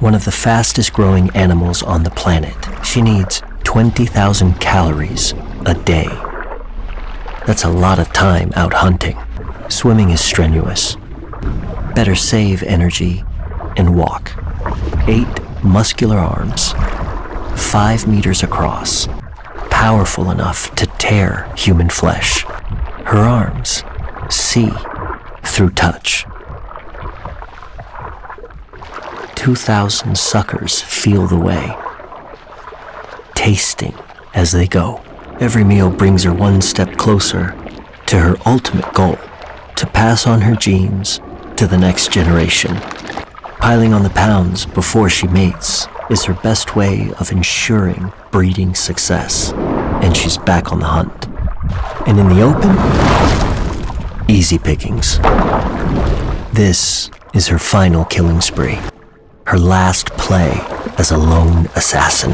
one of the fastest growing animals on the planet. She needs 20,000 calories a day. That's a lot of time out hunting. Swimming is strenuous. Better save energy and walk. 8 muscular arms, 5 meters across, powerful enough to tear human flesh. Her arms see through touch. 2,000 suckers feel the way, tasting as they go. Every meal brings her one step closer to her ultimate goal, to pass on her genes to the next generation. Piling on the pounds before she mates is her best way of ensuring breeding success. And she's back on the hunt. And in the open, easy pickings. This is her final killing spree, her last play as a lone assassin.